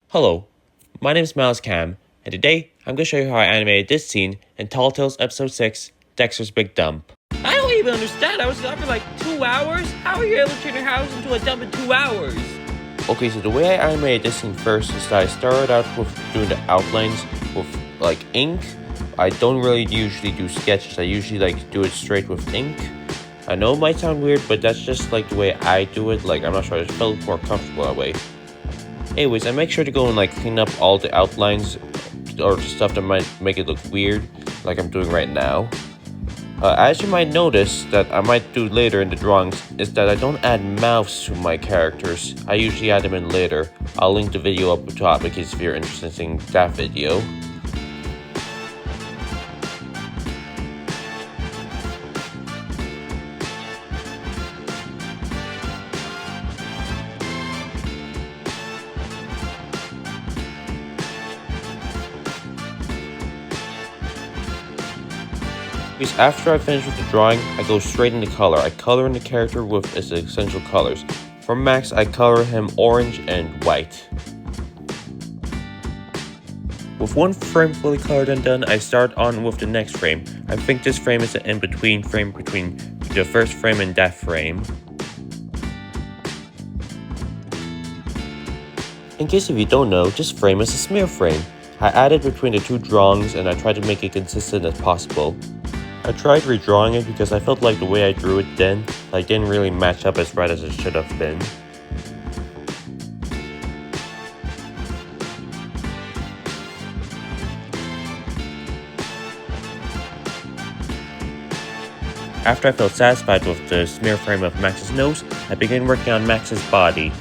Hello, my name is Miles Cam, and today I'm going to show you how I animated this scene in Tall Tales Episode 6, Dexter's Big Dump. I don't even understand, I was gone for like 2 hours? How are you able to turn your house into a dump in 2 hours? Okay, so the way I animated this scene first is that I started out with doing the outlines with like ink. I don't really usually do sketches, I usually like do it straight with ink. I know it might sound weird, but that's just like the way I do it. Like, I'm not sure, I just felt more comfortable that way. Anyways, I make sure to go and like clean up all the outlines or stuff that might make it look weird, like I'm doing right now. As you might notice that I might do later in the drawings is that I don't add mouths to my characters. I usually add them in later. I'll link the video up top in case if you're interested in seeing that video. Because after I finish with the drawing, I go straight into color. I color in the character with its essential colors. For Max, I color him orange and white. With one frame fully colored and done, I start on with the next frame. I think this frame is an in-between frame between the first frame and that frame. In case if you don't know, this frame is a smear frame. I added between the two drawings and I tried to make it consistent as possible. I tried redrawing it because I felt like the way I drew it then didn't really match up as right as it should have been. After I felt satisfied with the smear frame of Max's nose, I began working on Max's body.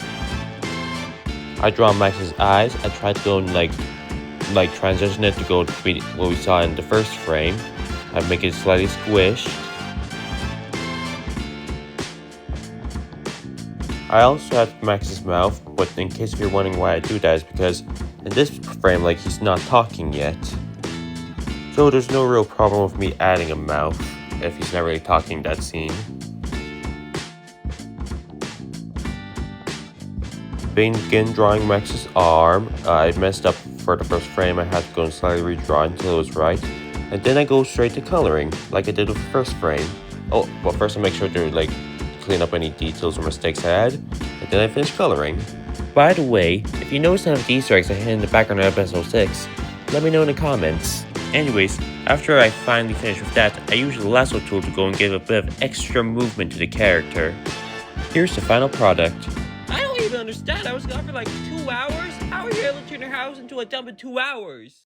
I draw Max's eyes. I tried to go and like transition it to go to what we saw in the first frame. I make it slightly squished. I also add Max's mouth, but in case if you're wondering why I do that is because in this frame, he's not talking yet. So there's no real problem with me adding a mouth if he's not really talking in that scene. Begin drawing Max's arm. I messed up for the first frame, I had to go and slightly redraw until it was right. And then I go straight to coloring, like I did with the first frame. Oh, but first I make sure to clean up any details or mistakes I had, and then I finish coloring. By the way, if you notice some of the Easter eggs I hid in the background of episode 6, let me know in the comments. Anyways, after I finally finish with that, I use the lasso tool to go and give a bit of extra movement to the character. Here's the final product. I don't even understand, I was gone for like 2 hours? How are you able to turn your house into a dump in 2 hours?